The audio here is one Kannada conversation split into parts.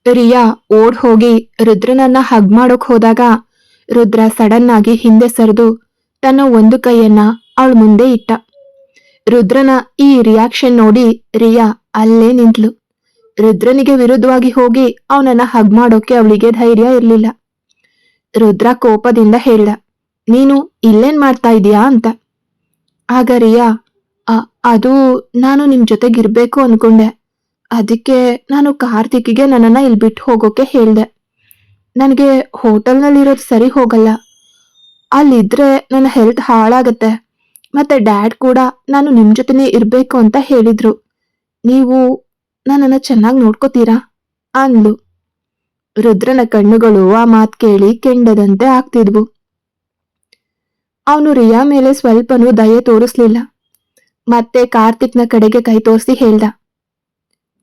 ರಿಯಾ ಓಡ್ ಹೋಗಿ ರುದ್ರನನ್ನ ಹಗ್ ಮಾಡೋಕ್ ಹೋದಾಗ ರುದ್ರ ಸಡನ್ ಆಗಿ ಹಿಂದೆ ಸರಿದು ತನ್ನ ಒಂದು ಕೈಯನ್ನ ಅವಳ ಮುಂದೆ ಇಟ್ಟ. ರುದ್ರನ ಈ ರಿಯಾಕ್ಷನ್ ನೋಡಿ ರಿಯಾ ಅಲ್ಲೇ ನಿಂತ್ಲು. ರುದ್ರನಿಗೆ ವಿರುದ್ಧವಾಗಿ ಹೋಗಿ ಅವನನ್ನ ಹಗ್ ಮಾಡೋಕೆ ಅವಳಿಗೆ ಧೈರ್ಯ ಇರ್ಲಿಲ್ಲ. ರುದ್ರ ಕೋಪದಿಂದ ಹೇಳ್ದ, ನೀನು ಇಲ್ಲೇನ್ ಮಾಡ್ತಾ ಇದೀಯಾ ಅಂತ. ಆಗ ರಿಯಾ, ಅದು ನಾನು ನಿಮ್ ಜೊತೆಗಿರ್ಬೇಕು ಅನ್ಕೊಂಡೆ. ಅದಕ್ಕೆ ನಾನು ಕಾರ್ತಿಕ್ಗೆ ನನ್ನನ್ನ ಇಲ್ಲಿ ಬಿಟ್ಟು ಹೋಗೋಕೆ ಹೇಳ್ದೆ. ನನಗೆ ಹೋಟೆಲ್ನಲ್ಲಿರೋದು ಸರಿ ಹೋಗಲ್ಲ. ಅಲ್ಲಿದ್ರೆ ನನ್ನ ಹೆಲ್ತ್ ಹಾಳಾಗತ್ತೆ. ಮತ್ತೆ ಡ್ಯಾಡ್ ಕೂಡ ನಾನು ನಿಮ್ ಜೊತೆನೇ ಇರ್ಬೇಕು ಅಂತ ಹೇಳಿದ್ರು. ನೀವು ನನ್ನನ್ನ ಚೆನ್ನಾಗಿ ನೋಡ್ಕೋತೀರಾ ಅಂದ್ಲು. ರುದ್ರನ ಕಣ್ಣುಗಳು ಆ ಮಾತ್ ಕೇಳಿ ಕೆಂಡದಂತೆ ಆಗ್ತಿದ್ವು. ಅವನು ರಿಯಾ ಮೇಲೆ ಸ್ವಲ್ಪನೂ ದಯೆ ತೋರಿಸ್ಲಿಲ್ಲ. ಮತ್ತೆ ಕಾರ್ತಿಕ್ನ ಕಡೆಗೆ ಕೈ ತೋರಿಸಿ ಹೇಳ್ದ,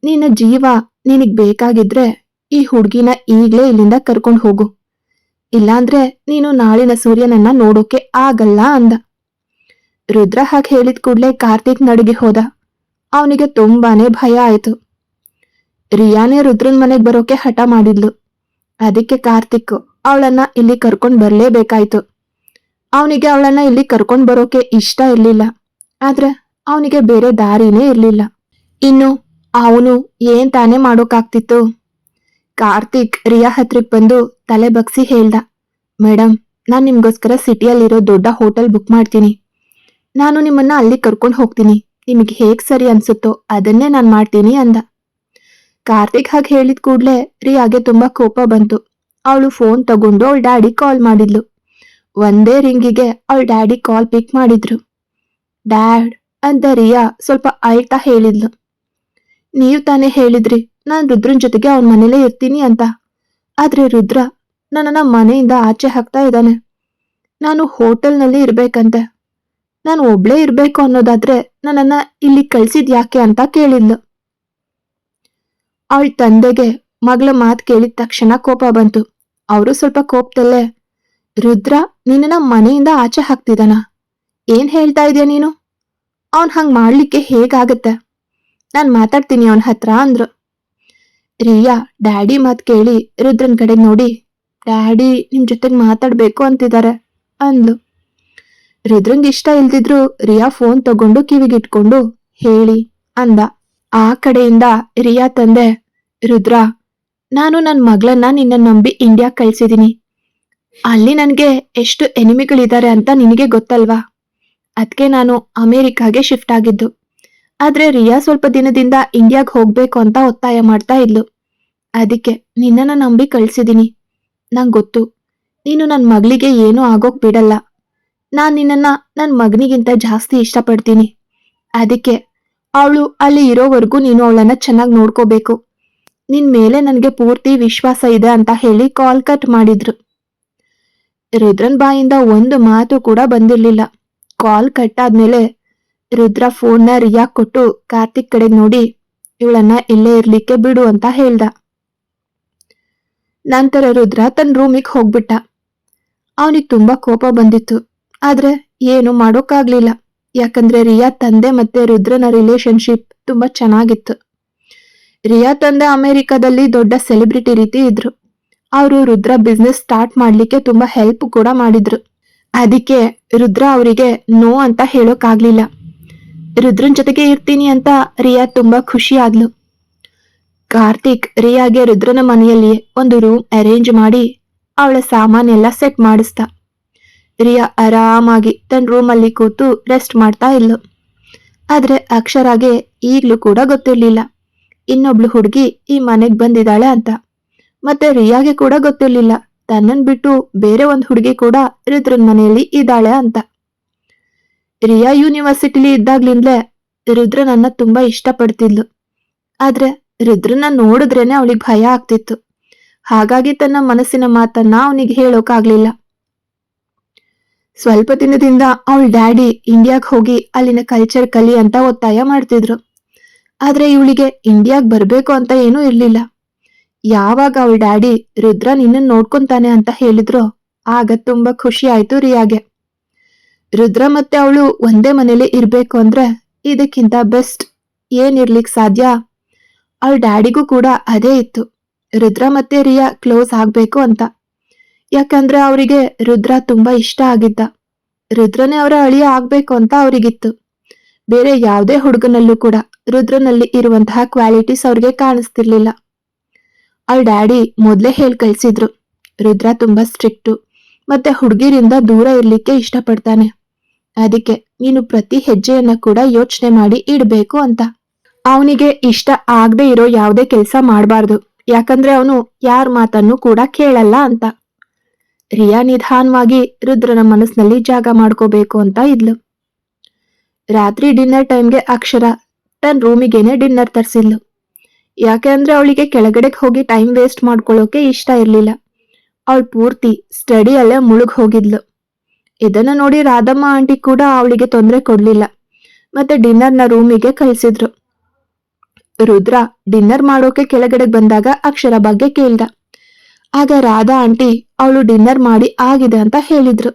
ನಿನ್ನ ಜೀವ ನಿನಗ್ ಬೇಕಾಗಿದ್ರೆ ಈ ಹುಡ್ಗಿನ ಈಗ್ಲೇ ಇಲ್ಲಿಂದ ಕರ್ಕೊಂಡು ಹೋಗು. ಇಲ್ಲಾಂದ್ರೆ ನೀನು ನಾಳಿನ ಸೂರ್ಯನನ್ನ ನೋಡೋಕೆ ಆಗಲ್ಲ ಅಂದ. ರುದ್ರ ಹಾಗೆ ಹೇಳಿದ ಕೂಡ್ಲೆ ಕಾರ್ತಿಕ್ ನಡುಗಿ ಹೋದ. ಅವನಿಗೆ ತುಂಬಾನೇ ಭಯ ಆಯ್ತು. ರಿಯಾನೇ ರುದ್ರನ್ ಮನೆಗ್ ಬರೋಕೆ ಹಠ ಮಾಡಿದ್ಲು. ಅದಕ್ಕೆ ಕಾರ್ತಿಕ್ ಅವಳನ್ನ ಇಲ್ಲಿ ಕರ್ಕೊಂಡ್ ಬರ್ಲೇಬೇಕಾಯ್ತು. ಅವನಿಗೆ ಅವಳನ್ನ ಇಲ್ಲಿ ಕರ್ಕೊಂಡ್ ಬರೋಕೆ ಇಷ್ಟ ಇರ್ಲಿಲ್ಲ. ಆದ್ರೆ ಅವನಿಗೆ ಬೇರೆ ದಾರಿನೇ ಇರ್ಲಿಲ್ಲ. ಇನ್ನು ಅವನು ಏನ್ ತಾನೇ ಮಾಡೋಕಾಗ್ತಿತ್ತು. ಕಾರ್ತಿಕ್ ರಿಯಾ ಹತ್ರಕ್ ಬಂದು ತಲೆ ಬಗ್ಸಿ ಹೇಳ್ದ, ಮೇಡಮ್, ನಾನ್ ನಿಮ್ಗೋಸ್ಕರ ಸಿಟಿಯಲ್ಲಿರೋ ದೊಡ್ಡ ಹೋಟೆಲ್ ಬುಕ್ ಮಾಡ್ತೀನಿ. ನಾನು ನಿಮ್ಮನ್ನ ಅಲ್ಲಿ ಕರ್ಕೊಂಡು ಹೋಗ್ತೀನಿ. ನಿಮಗೆ ಹೇಗ್ ಸರಿ ಅನ್ಸುತ್ತೋ ಅದನ್ನೇ ನಾನ್ ಮಾಡ್ತೀನಿ ಅಂದ. ಕಾರ್ತಿಕ್ ಹಾಗೆ ಹೇಳಿದ ಕೂಡ್ಲೆ ರಿಯಾಗೆ ತುಂಬಾ ಕೋಪ ಬಂತು. ಅವಳು ಫೋನ್ ತಗೊಂಡು ಅವಳ ಡ್ಯಾಡಿ ಕಾಲ್ ಮಾಡಿದ್ಲು. ಒಂದೇ ರಿಂಗಿಗೆ ಅವಳ ಡ್ಯಾಡಿ ಕಾಲ್ ಪಿಕ್ ಮಾಡಿದ್ರು. ಡ್ಯಾಡ್ ಅಂತ ರಿಯಾ ಸ್ವಲ್ಪ ಅಳ್ತಾ ಹೇಳಿದ್ಲು. ನೀವ್ ತಾನೇ ಹೇಳಿದ್ರಿ ನಾನ್ ರುದ್ರನ್ ಜೊತೆಗೆ ಅವನ ಮನೇಲೇ ಇರ್ತೀನಿ ಅಂತ. ಆದ್ರೆ ರುದ್ರ ನನ್ನನ್ನ ಮನೆಯಿಂದ ಆಚೆ ಹಾಕ್ತಾ ಇದ್ದಾನೆ. ನಾನು ಹೋಟೆಲ್ನಲ್ಲಿ ಇರ್ಬೇಕಂತೆ. ನಾನು ಒಬ್ಳೇ ಇರ್ಬೇಕು ಅನ್ನೋದಾದ್ರೆ ನನ್ನನ್ನ ಇಲ್ಲಿ ಕಳ್ಸಿದ್ ಯಾಕೆ ಅಂತ ಕೇಳಿದ್ಲು. ಅವಳ ತಂದೆಗೆ ಮಗಳ ಮಾತ್ ಕೇಳಿದ ತಕ್ಷಣ ಕೋಪ ಬಂತು. ಅವರು ಸ್ವಲ್ಪ ಕೋಪದಲ್ಲೇ, ರುದ್ರ ನಿನ್ನ ಮನೆಯಿಂದ ಆಚೆ ಹಾಕ್ತಿದಾನ? ಏನ್ ಹೇಳ್ತಾ ಇದೀಯ ನೀನು? ಅವನ್ ಹಂಗ್ ಮಾಡ್ಲಿಕ್ಕೆ ಹೇಗಾಗತ್ತೆ? ನಾನ್ ಮಾತಾಡ್ತೀನಿ ಅವನ ಹತ್ರ ಅಂದ್ರು. ರಿಯಾ ಡ್ಯಾಡಿ ಮಾತ್ ಕೇಳಿ ರುದ್ರನ್ ಕಡೆ ನೋಡಿ, ಡ್ಯಾಡಿ ನಿಮ್ ಜೊತೆಗ್ ಮಾತಾಡ್ಬೇಕು ಅಂತಿದ್ದಾರೆ ಅಂದ್ಲು. ರುದ್ರಂಗ್ ಇಷ್ಟ ಇಲ್ದಿದ್ರು ರಿಯಾ ಫೋನ್ ತಗೊಂಡು ಕಿವಿಗಿಟ್ಕೊಂಡು ಹೇಳಿ ಅಂದ. ಆ ಕಡೆಯಿಂದ ರಿಯಾ ತಂದೆ, ರುದ್ರ, ನಾನು ನನ್ ಮಗಳನ್ನ ನಿನ್ನ ನಂಬಿ ಇಂಡಿಯಾ ಕಳ್ಸಿದೀನಿ. ಅಲ್ಲಿ ನನ್ಗೆ ಎಷ್ಟು ಎನಿಮಿಗಳಿದ್ದಾರೆ ಅಂತ ನಿನಗೆ ಗೊತ್ತಲ್ವಾ? ಅದ್ಕೆ ನಾನು ಅಮೆರಿಕಾಗೆ ಶಿಫ್ಟ್ ಆಗಿದ್ದು. ಆದ್ರೆ ರಿಯಾ ಸ್ವಲ್ಪ ದಿನದಿಂದ ಇಂಡಿಯಾಗ್ ಹೋಗ್ಬೇಕು ಅಂತ ಒತ್ತಾಯ ಮಾಡ್ತಾ ಇದ್ಲು. ಅದಕ್ಕೆ ನಿನ್ನನ್ನ ನಂಬಿ ಕಳ್ಸಿದೀನಿ. ನಂಗ್ ಗೊತ್ತು ನೀನು ನನ್ ಮಗಳಿಗೆ ಏನೂ ಆಗೋಕ್ ಬಿಡಲ್ಲ. ನಾನ್ ನಿನ್ನನ್ನ ನನ್ ಮಗನಿಗಿಂತ ಜಾಸ್ತಿ ಇಷ್ಟಪಡ್ತೀನಿ. ಅದಕ್ಕೆ ಅವಳು ಅಲ್ಲಿ ಇರೋವರೆಗೂ ನೀನು ಅವಳನ್ನ ಚೆನ್ನಾಗಿ ನೋಡ್ಕೋಬೇಕು. ನಿನ್ ಮೇಲೆ ನನ್ಗೆ ಪೂರ್ತಿ ವಿಶ್ವಾಸ ಇದೆ ಅಂತ ಹೇಳಿ ಕಾಲ್ ಕಟ್ ಮಾಡಿದ್ರು. ರುದ್ರನ್ ಬಾಯಿಂದ ಒಂದು ಮಾತು ಕೂಡ ಬಂದಿರ್ಲಿಲ್ಲ. ಕಾಲ್ ಕಟ್ ಆದ್ಮೇಲೆ ರುದ್ರ ಫೋನ್ನ ರಿಯಾ ಕೊಟ್ಟು ಕಾರ್ತಿಕ್ ಕಡೆ ನೋಡಿ, ಇವಳನ್ನ ಇಲ್ಲೇ ಇರ್ಲಿಕ್ಕೆ ಬಿಡು ಅಂತ ಹೇಳ್ದ. ನಂತರ ರುದ್ರ ತನ್ನ ರೂಮಿಗೆ ಹೋಗ್ಬಿಟ್ಟ. ಅವನಿಗೆ ತುಂಬಾ ಕೋಪ ಬಂದಿತ್ತು. ಆದ್ರೆ ಏನು ಮಾಡೋಕ್ಕಾಗ್ಲಿಲ್ಲ. ಯಾಕಂದ್ರೆ ರಿಯಾ ತಂದೆ ಮತ್ತೆ ರುದ್ರನ ರಿಲೇಶನ್ಶಿಪ್ ತುಂಬಾ ಚೆನ್ನಾಗಿತ್ತು. ರಿಯಾ ತಂದೆ ಅಮೆರಿಕದಲ್ಲಿ ದೊಡ್ಡ ಸೆಲೆಬ್ರಿಟಿ ರೀತಿ ಇದ್ರು. ಅವರು ರುದ್ರ ಬಿಸ್ನೆಸ್ ಸ್ಟಾರ್ಟ್ ಮಾಡ್ಲಿಕ್ಕೆ ತುಂಬಾ ಹೆಲ್ಪ್ ಕೂಡ ಮಾಡಿದ್ರು. ಅದಕ್ಕೆ ರುದ್ರ ಅವರಿಗೆ ನೋ ಅಂತ ಹೇಳೋಕ್ಕಾಗ್ಲಿಲ್ಲ. ರುದ್ರನ್ ಜೊತೆಗೆ ಇರ್ತೀನಿ ಅಂತ ರಿಯಾ ತುಂಬಾ ಖುಷಿ ಆದ್ಲು. ಕಾರ್ತಿಕ್ ರಿಯಾಗೆ ರುದ್ರನ ಮನೆಯಲ್ಲಿ ಒಂದು ರೂಮ್ ಅರೇಂಜ್ ಮಾಡಿ ಅವಳ ಸಾಮಾನೆಲ್ಲ ಸೆಟ್ ಮಾಡಿಸ್ದ. ರಿಯಾ ಆರಾಮಾಗಿ ತನ್ನ ರೂಮಲ್ಲಿ ಕೂತು ರೆಸ್ಟ್ ಮಾಡ್ತಾ ಇದ್ಲು. ಆದ್ರೆ ಅಕ್ಷರಾಗೆ ಈಗ್ಲೂ ಕೂಡ ಗೊತ್ತಿರ್ಲಿಲ್ಲ ಇನ್ನೊಬ್ಳು ಹುಡುಗಿ ಈ ಮನೆಗ್ ಬಂದಿದ್ದಾಳೆ ಅಂತ. ಮತ್ತೆ ರಿಯಾಗೆ ಕೂಡ ಗೊತ್ತಿರ್ಲಿಲ್ಲ ತನ್ನನ್ ಬಿಟ್ಟು ಬೇರೆ ಒಂದ್ ಹುಡುಗಿ ಕೂಡ ರುದ್ರನ್ ಮನೆಯಲ್ಲಿ ಇದ್ದಾಳೆ ಅಂತ. ರಿಯಾ ಯೂನಿವರ್ಸಿಟಿಲಿ ಇದ್ದಾಗ್ಲಿಂದಲೇ ರುದ್ರನನ್ನ ತುಂಬಾ ಇಷ್ಟಪಡ್ತಿದ್ಲು. ಆದ್ರೆ ರುದ್ರನ ನೋಡಿದ್ರೇನೆ ಅವಳಿಗೆ ಭಯ ಆಗ್ತಿತ್ತು. ಹಾಗಾಗಿ ತನ್ನ ಮನಸ್ಸಿನ ಮಾತನ್ನ ಅವನಿಗೆ ಹೇಳೋಕಾಗ್ಲಿಲ್ಲ. ಸ್ವಲ್ಪ ದಿನದಿಂದ ಅವಳ ಡ್ಯಾಡಿ ಇಂಡಿಯಾಗ್ ಹೋಗಿ ಅಲ್ಲಿನ ಕಲ್ಚರ್ ಕಲಿ ಅಂತ ಒತ್ತಾಯ ಮಾಡ್ತಿದ್ರು. ಆದ್ರೆ ಇವಳಿಗೆ ಇಂಡಿಯಾಗ್ ಬರ್ಬೇಕು ಅಂತ ಏನೂ ಇರ್ಲಿಲ್ಲ. ಯಾವಾಗ ಅವಳ ಡ್ಯಾಡಿ ರುದ್ರ ನಿನ್ನ ನೋಡ್ಕೊಂತಾನೆ ಅಂತ ಹೇಳಿದ್ರು ಆಗ ತುಂಬಾ ಖುಷಿ ಆಯ್ತು ರಿಯಾಗೆ. ರುದ್ರ ಮತ್ತೆ ಅವಳು ಒಂದೇ ಮನೇಲಿ ಇರ್ಬೇಕು ಅಂದ್ರೆ ಇದಕ್ಕಿಂತ ಬೆಸ್ಟ್ ಏನಿರ್ಲಿಕ್ ಸಾಧ್ಯ? ಅವಳ ಡ್ಯಾಡಿಗೂ ಕೂಡ ಅದೇ ಇತ್ತು. ರುದ್ರ ಮತ್ತೆ ರಿಯಾ ಕ್ಲೋಸ್ ಆಗ್ಬೇಕು ಅಂತ. ಯಾಕಂದ್ರೆ ಅವರಿಗೆ ರುದ್ರ ತುಂಬಾ ಇಷ್ಟ ಆಗಿದ್ದ. ರುದ್ರನೇ ಅವರ ಅಳಿಯ ಆಗ್ಬೇಕು ಅಂತ ಅವರಿಗಿತ್ತು. ಬೇರೆ ಯಾವುದೇ ಹುಡುಗನಲ್ಲೂ ಕೂಡ ರುದ್ರನಲ್ಲಿ ಇರುವಂತಹ ಕ್ವಾಲಿಟೀಸ್ ಅವ್ರಿಗೆ ಕಾಣಿಸ್ತಿರ್ಲಿಲ್ಲ. ಅವಳ ಡ್ಯಾಡಿ ಮೊದ್ಲೇ ಹೇಳ್ ಕಳ್ಸಿದ್ರು, ರುದ್ರ ತುಂಬಾ ಸ್ಟ್ರಿಕ್ಟು ಮತ್ತೆ ಹುಡುಗಿರಿಂದ ದೂರ ಇರ್ಲಿಕ್ಕೆ ಇಷ್ಟಪಡ್ತಾನೆ. ಅದಕ್ಕೆ ನೀನು ಪ್ರತಿ ಹೆಜ್ಜೆಯನ್ನ ಕೂಡ ಯೋಚನೆ ಮಾಡಿ ಇಡ್ಬೇಕು ಅಂತ. ಅವನಿಗೆ ಇಷ್ಟ ಆಗದೆ ಇರೋ ಯಾವುದೇ ಕೆಲಸ ಮಾಡಬಾರ್ದು, ಯಾಕಂದ್ರೆ ಅವನು ಯಾರ ಮಾತನ್ನು ಕೂಡ ಕೇಳಲ್ಲ ಅಂತ. ರಿಯಾ ನಿಧಾನವಾಗಿ ರುದ್ರನ ಮನಸ್ಸಿನಲ್ಲಿ ಜಾಗ ಮಾಡ್ಕೋಬೇಕು ಅಂತ ಇದ್ಲು. ರಾತ್ರಿ ಡಿನ್ನರ್ ಟೈಮ್ಗೆ ಅಕ್ಷರ ತನ್ನ ರೂಮಿಗೇನೆ ಡಿನ್ನರ್ ತರಿಸಿದ್ಲು. ಯಾಕೆ ಅಂದ್ರೆ ಅವಳಿಗೆ ಕೆಳಗಡೆಗೆ ಹೋಗಿ ಟೈಮ್ ವೇಸ್ಟ್ ಮಾಡ್ಕೊಳ್ಳೋಕೆ ಇಷ್ಟ ಇರ್ಲಿಲ್ಲ. ಅವಳು ಪೂರ್ತಿ ಸ್ಟಡಿಯಲ್ಲೇ ಮುಳುಗ್ ಹೋಗಿದ್ಲು. ಇದನ್ನ ನೋಡಿ ರಾಧಮ್ಮ ಆಂಟಿ ಕೂಡ ಅವಳಿಗೆ ತೊಂದರೆ ಕೊಡ್ಲಿಲ್ಲ, ಮತ್ತೆ ಡಿನ್ನರ್ನ ರೂಮಿಗೆ ಕಳಿಸಿದ್ರು. ರುದ್ರ ಡಿನ್ನರ್ ಮಾಡೋಕೆ ಕೆಳಗಡೆ ಬಂದಾಗ ಅಕ್ಷರ ಬಗ್ಗೆ ಕೇಳ್ದ. ಆಗ ರಾಧಾ ಆಂಟಿ ಅವಳು ಡಿನ್ನರ್ ಮಾಡಿ ಆಗಿದೆ ಅಂತ ಹೇಳಿದ್ರು.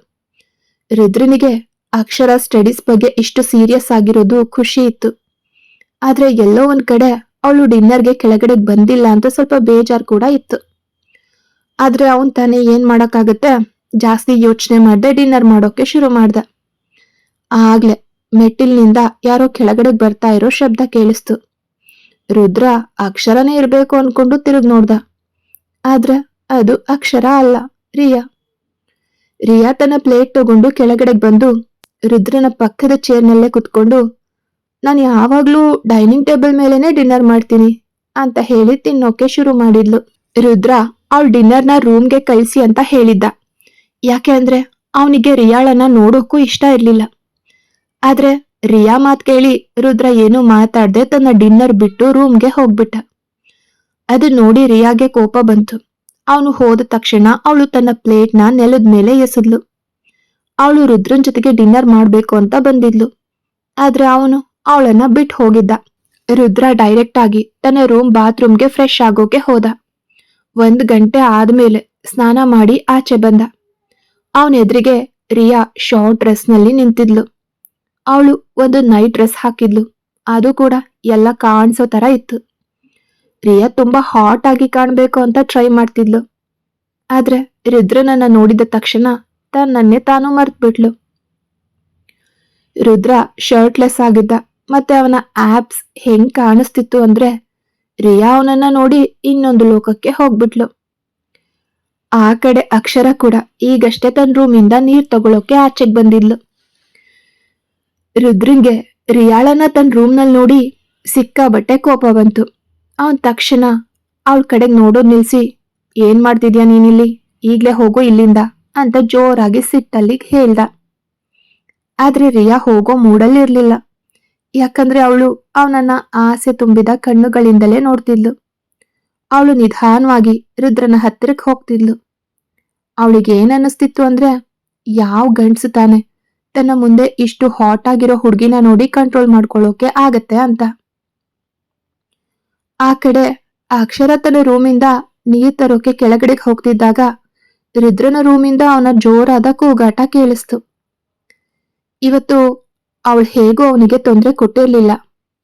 ರುದ್ರನಿಗೆ ಅಕ್ಷರ ಸ್ಟಡೀಸ್ ಬಗ್ಗೆ ಇಷ್ಟು ಸೀರಿಯಸ್ ಆಗಿರೋದು ಖುಷಿ ಇತ್ತು. ಆದ್ರೆ ಎಲ್ಲೋ ಒಂದ್ ಕಡೆ ಅವಳು ಡಿನ್ನರ್ಗೆ ಕೆಳಗಡೆ ಬಂದಿಲ್ಲ ಅಂತ ಸ್ವಲ್ಪ ಬೇಜಾರ್ ಕೂಡ ಇತ್ತು. ಆದ್ರೆ ಅವನ್ ತಾನೇ ಏನ್ ಮಾಡಕ್ಕಾಗತ್ತೆ, ಜಾಸ್ತಿ ಯೋಚನೆ ಮಾಡ್ದೆ ಡಿನ್ನರ್ ಮಾಡೋಕೆ ಶುರು ಮಾಡ್ದ. ಆಗ್ಲೇ ಮೆಟ್ಟಿಲ್ನಿಂದ ಯಾರೋ ಕೆಳಗಡೆ ಬರ್ತಾ ಇರೋ ಶಬ್ದ ಕೇಳಿಸ್ತು. ರುದ್ರ ಅಕ್ಷರನೇ ಇರ್ಬೇಕು ಅನ್ಕೊಂಡು ತಿರುಗ್ ನೋಡ್ದ. ಆದ್ರೆ ಅದು ಅಕ್ಷರ ಅಲ್ಲ, ರಿಯಾ. ರಿಯಾ ತನ್ನ ಪ್ಲೇಟ್ ತಗೊಂಡು ಕೆಳಗಡೆ ಬಂದು ರುದ್ರನ ಪಕ್ಕದ ಚೇರ್ನಲ್ಲೇ ಕುತ್ಕೊಂಡು, ನಾನು ಯಾವಾಗ್ಲೂ ಡೈನಿಂಗ್ ಟೇಬಲ್ ಮೇಲೆನೆ ಡಿನ್ನರ್ ಮಾಡ್ತೀನಿ ಅಂತ ಹೇಳಿ ತಿನ್ನೋಕೆ ಶುರು ಮಾಡಿದ್ಲು. ರುದ್ರ ಅವಳ ಡಿನ್ನರ್ನ ರೂಮ್ಗೆ ಕಳಿಸಿ ಅಂತ ಹೇಳಿದ್ದ. ಯಾಕೆ ಅಂದ್ರೆ ಅವನಿಗೆ ರಿಯಾಳನ್ನ ನೋಡೋಕ್ಕೂ ಇಷ್ಟ ಇರ್ಲಿಲ್ಲ. ಆದ್ರೆ ರಿಯಾ ಮಾತ್ ಕೇಳಿ ರುದ್ರ ಏನು ಮಾತಾಡ್ದೆ ತನ್ನ ಡಿನ್ನರ್ ಬಿಟ್ಟು ರೂಮ್ಗೆ ಹೋಗ್ಬಿಟ್ಟ. ಅದು ನೋಡಿ ರಿಯಾಗೆ ಕೋಪ ಬಂತು. ಅವನು ಹೋದ ತಕ್ಷಣ ಅವಳು ತನ್ನ ಪ್ಲೇಟ್ನ ನೆಲದ ಮೇಲೆ ಎಸೆದ್ಲು. ಅವಳು ರುದ್ರನ್ ಜೊತೆಗೆ ಡಿನ್ನರ್ ಮಾಡ್ಬೇಕು ಅಂತ ಬಂದಿದ್ಲು. ಆದ್ರೆ ಅವನು ಅವಳನ್ನ ಬಿಟ್ಟು ಹೋಗಿದ್ದ. ರುದ್ರ ಡೈರೆಕ್ಟ್ ಆಗಿ ತನ್ನ ಬಾತ್ರೂಮ್ಗೆ ಫ್ರೆಶ್ ಆಗೋಕೆ ಹೋದ. 1 ಗಂಟೆ ಆದ್ಮೇಲೆ ಸ್ನಾನ ಮಾಡಿ ಆಚೆ ಬಂದ. ಅವನ ಎದುರಿಗೆ ರಿಯಾ ಶಾರ್ಟ್ ಡ್ರೆಸ್ ನಲ್ಲಿ ನಿಂತಿದ್ಲು. ಅವಳು ಒಂದು ನೈಟ್ ಡ್ರೆಸ್ ಹಾಕಿದ್ಲು. ಅದು ಕೂಡ ಎಲ್ಲ ಕಾಣಿಸೋ ತರ ಇತ್ತು. ರಿಯಾ ತುಂಬಾ ಹಾಟ್ ಆಗಿ ಕಾಣ್ಬೇಕು ಅಂತ ಟ್ರೈ ಮಾಡ್ತಿದ್ಲು. ಆದ್ರೆ ರುದ್ರನನ್ನ ನೋಡಿದ ತಕ್ಷಣ ತನ್ನನ್ನೇ ತಾನು ಮರ್ತ್ಬಿಟ್ಲು. ರುದ್ರ ಶರ್ಟ್ಲೆಸ್ ಆಗಿದ್ದ. ಮತ್ತೆ ಅವನ ಆಪ್ಸ್ ಹೆಂಗ್ ಕಾಣಿಸ್ತಿತ್ತು ಅಂದ್ರೆ ರಿಯಾ ಅವನನ್ನ ನೋಡಿ ಇನ್ನೊಂದು ಲೋಕಕ್ಕೆ ಹೋಗ್ಬಿಟ್ಲು. ಆ ಕಡೆ ಅಕ್ಷರ ಕೂಡ ಈಗಷ್ಟೇ ತನ್ನ ರೂಮಿಂದ ನೀರ್ ತಗೊಳೋಕೆ ಆಚೆಗ್ ಬಂದಿದ್ಲು. ರುದ್ರಂಗೆ ರಿಯಾಳನ್ನ ತನ್ನ ರೂಮ್ನಲ್ಲಿ ನೋಡಿ ಸಿಕ್ಕಾಬಟ್ಟೆ ಕೋಪ ಬಂತು. ಅವನ್ ತಕ್ಷಣ ಅವಳ ಕಡೆಗ್ ನೋಡೋದ್ ನಿಲ್ಸಿ, ಏನ್ ಮಾಡ್ತಿದ್ಯಾ ನೀನಿಲ್ಲಿ, ಈಗ್ಲೇ ಹೋಗೋ ಇಲ್ಲಿಂದ ಅಂತ ಜೋರಾಗಿ ಸಿಟ್ಟಲ್ಲಿ ಹೇಳ್ದ. ಆದ್ರೆ ರಿಯಾ ಹೋಗೋ ಮೂಡಲ್ಲಿ ಇರ್ಲಿಲ್ಲ. ಯಾಕಂದ್ರೆ ಅವಳು ಅವನನ್ನ ಆಸೆ ತುಂಬಿದ ಕಣ್ಣುಗಳಿಂದಲೇ ನೋಡ್ತಿದ್ಲು. ಅವಳು ನಿಧಾನವಾಗಿ ರುದ್ರನ ಹತ್ತಿರಕ್ಕೆ ಹೋಗ್ತಿದ್ಲು. ಅವಳಿಗೆ ಏನ್ ಅನ್ನಿಸ್ತಿತ್ತು ಅಂದ್ರೆ, ಯಾವ ಗಂಡ್ಸು ತಾನೆ ತನ್ನ ಮುಂದೆ ಇಷ್ಟು ಹಾಟ್ ಆಗಿರೋ ಹುಡುಗಿನ ನೋಡಿ ಕಂಟ್ರೋಲ್ ಮಾಡ್ಕೊಳ್ಳೋಕೆ ಆಗತ್ತೆ ಅಂತ. ಆ ಕಡೆ ಅಕ್ಷರ ತನ್ನ ರೂಮಿಂದ ನೀರ್ ತರೋಕೆ ಕೆಳಗಡೆಗೆ ಹೋಗ್ತಿದ್ದಾಗ ರುದ್ರನ ರೂಮಿಂದ ಅವನ ಜೋರಾದ ಕೂಗಾಟ ಕೇಳಿಸ್ತು. ಇವತ್ತು ಅವಳು ಹೇಗೋ ಅವನಿಗೆ ತೊಂದರೆ ಕೊಟ್ಟಿರ್ಲಿಲ್ಲ.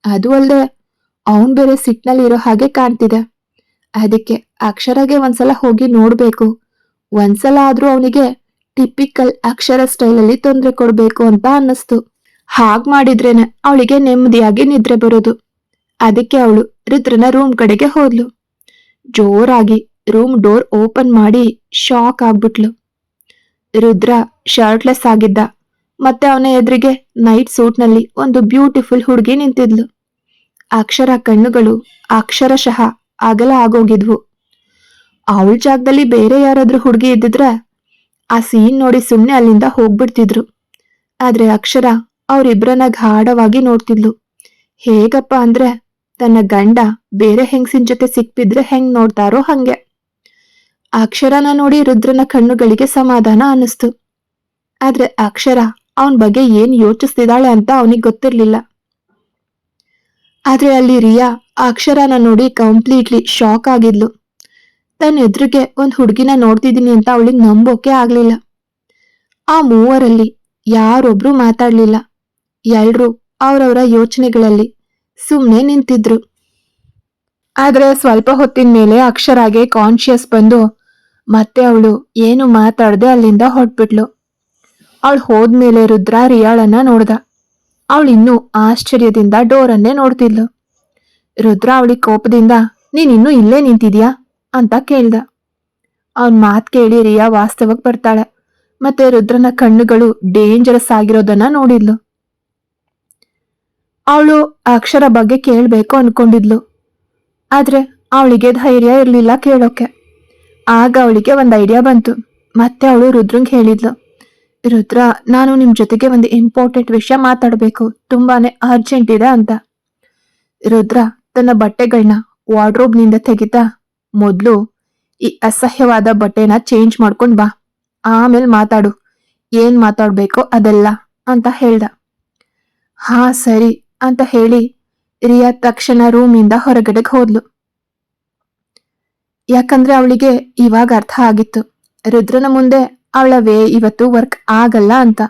ಅದು ಅಲ್ಲದೆ ಅವನ್ ಬೇರೆ ಸಿಟ್ನಲ್ಲಿ ಇರೋ ಹಾಗೆ ಕಾಣ್ತಿದೆ. ಅದಕ್ಕೆ ಅಕ್ಷರಗೆ ಒಂದ್ಸಲ ಹೋಗಿ ನೋಡ್ಬೇಕು, ಒಂದ್ಸಲ ಆದ್ರೂ ಅವನಿಗೆ ಟಿಪಿಕಲ್ ಅಕ್ಷರ ಸ್ಟೈಲಲ್ಲಿ ತೊಂದರೆ ಕೊಡ್ಬೇಕು ಅಂತ ಅನ್ನಿಸ್ತು. ಹಾಗ್ ಮಾಡಿದ್ರೇನೆ ಅವಳಿಗೆ ನೆಮ್ಮದಿಯಾಗಿ ನಿದ್ರೆ ಬರೋದು. ಅದಕ್ಕೆ ಅವಳು ರುದ್ರನ ರೂಮ್ ಕಡೆಗೆ ಹೋದ್ಲು. ಜೋರಾಗಿ ರೂಮ್ ಡೋರ್ ಓಪನ್ ಮಾಡಿ ಶಾಕ್ ಆಗ್ಬಿಟ್ಲು. ರುದ್ರ ಶರ್ಟ್ಲೆಸ್ ಆಗಿದ್ದ. ಮತ್ತೆ ಅವನ ಎದುರಿಗೆ ನೈಟ್ ಸೂಟ್ನಲ್ಲಿ ಒಂದು ಬ್ಯೂಟಿಫುಲ್ ಹುಡುಗಿ ನಿಂತಿದ್ಲು. ಅಕ್ಷರ ಕಣ್ಣುಗಳು ಅಕ್ಷರಶಃ ಅಗಲ ಆಗೋಗಿದ್ವು. ಅವಳ ಜಾಗದಲ್ಲಿ ಬೇರೆ ಯಾರಾದ್ರೂ ಹುಡುಗಿ ಇದ್ದಿದ್ರೆ ಆ ಸೀನ್ ನೋಡಿ ಸುಮ್ನೆ ಅಲ್ಲಿಂದ ಹೋಗ್ಬಿಡ್ತಿದ್ರು. ಆದ್ರೆ ಅಕ್ಷರ ಅವರಿಬ್ರನ್ನ ಗಾಢವಾಗಿ ನೋಡ್ತಿದ್ಲು. ಹೇಗಪ್ಪ ಅಂದ್ರೆ ತನ್ನ ಗಂಡ ಬೇರೆ ಹೆಂಗಸಿನ ಜೊತೆ ಸಿಕ್ಬಿದ್ರೆ ಹೆಂಗ್ ನೋಡ್ತಾರೋ ಹಂಗೆ. ಅಕ್ಷರನ ನೋಡಿ ರುದ್ರನ ಕಣ್ಣುಗಳಿಗೆ ಸಮಾಧಾನ ಅನ್ನಿಸ್ತು. ಆದ್ರೆ ಅಕ್ಷರ ಅವನ್ ಬಗ್ಗೆ ಏನ್ ಯೋಚಿಸ್ತಿದ್ದಾಳೆ ಅಂತ ಅವನಿಗೆ ಗೊತ್ತಿರ್ಲಿಲ್ಲ. ಆದ್ರೆ ಅಲ್ಲಿ ರಿಯಾ ಅಕ್ಷರನ ನೋಡಿ ಕಂಪ್ಲೀಟ್ಲಿ ಶಾಕ್ ಆಗಿದ್ಲು. ತನ್ನ ಎದುರಿಗೆ ಒಂದ್ ಹುಡುಗಿನ ನೋಡ್ತಿದ್ದೀನಿ ಅಂತ ಅವಳಿಗೆ ನಂಬೋಕೆ ಆಗ್ಲಿಲ್ಲ. ಆ ಮೂವರಲ್ಲಿ ಯಾರೊಬ್ರು ಮಾತಾಡ್ಲಿಲ್ಲ. ಎಲ್ರೂ ಅವ್ರವ್ರ ಯೋಚನೆಗಳಲ್ಲಿ ಸುಮ್ನೆ ನಿಂತಿದ್ರು. ಆದ್ರೆ ಸ್ವಲ್ಪ ಹೊತ್ತಿನ ಮೇಲೆ ಅಕ್ಷರಾಗೆ ಕಾನ್ಶಿಯಸ್ ಬಂದು ಮತ್ತೆ ಅವಳು ಏನು ಮಾತಾಡದೆ ಅಲ್ಲಿಂದ ಹೊರಟ್ಬಿಟ್ಲು. ಅವಳು ಹೋದ್ಮೇಲೆ ರುದ್ರ ರಿಯಾಳನ್ನ ನೋಡ್ದ. ಅವಳು ಇನ್ನೂ ಆಶ್ಚರ್ಯದಿಂದ ಡೋರನ್ನೇ ನೋಡ್ತಿದ್ಲು. ರುದ್ರ ಅವಳಿಗೆ ಕೋಪದಿಂದ ನೀನ್ ಇನ್ನೂ ಇಲ್ಲೇ ನಿಂತಿದ್ಯಾ ಅಂತ ಕೇಳ್ದ. ಅವನ್ ಮಾತ್ ಕೇಳಿ ರಿಯಾ ವಾಸ್ತವಕ್ ಬರ್ತಾಳೆ. ಮತ್ತೆ ರುದ್ರನ ಕಣ್ಣುಗಳು ಡೇಂಜರಸ್ ಆಗಿರೋದನ್ನ ನೋಡಿದ್ಲು. ಅವಳು ಅಕ್ಷರ ಬಗ್ಗೆ ಕೇಳ್ಬೇಕು ಅನ್ಕೊಂಡಿದ್ಲು. ಆದ್ರೆ ಅವಳಿಗೆ ಧೈರ್ಯ ಇರ್ಲಿಲ್ಲ ಕೇಳೋಕೆ. ಆಗ ಅವಳಿಗೆ ಒಂದ್ ಐಡಿಯಾ ಬಂತು. ಮತ್ತೆ ಅವಳು ರುದ್ರಂಗ್ ಹೇಳಿದ್ಲು, ರುದ್ರ, ನಾನು ನಿಮ್ ಜೊತೆಗೆ ಒಂದು ಇಂಪಾರ್ಟೆಂಟ್ ವಿಷಯ ಮಾತಾಡ್ಬೇಕು, ತುಂಬಾನೇ ಅರ್ಜೆಂಟ್ ಇದೆ ಅಂತ. ರುದ್ರ ತನ್ನ ಬಟ್ಟೆಗಳನ್ನ ವಾರ್ಡ್ರೋಬ್ನಿಂದ ತೆಗಿತಾ, ಮೊದ್ಲು ಈ ಅಸಹ್ಯವಾದ ಬಟ್ಟೆನ ಚೇಂಜ್ ಮಾಡ್ಕೊಂಡ್ ಬಾ, ಆಮೇಲೆ ಮಾತಾಡು, ಏನ್ ಮಾತಾಡ್ಬೇಕೋ ಅದೆಲ್ಲ ಅಂತ ಹೇಳ್ದ. ಹಾ ಸರಿ ಅಂತ ಹೇಳಿ ರಿಯಾ ತಕ್ಷಣ ರೂಮಿಂದ ಹೊರಗಡೆಗೆ ಹೋದ್ಲು. ಯಾಕಂದ್ರೆ ಅವಳಿಗೆ ಇವಾಗ ಅರ್ಥ ಆಗಿತ್ತು, ರುದ್ರನ ಮುಂದೆ ಅವಳ ವೇ ಇವತ್ತು ವರ್ಕ್ ಆಗಲ್ಲ ಅಂತ.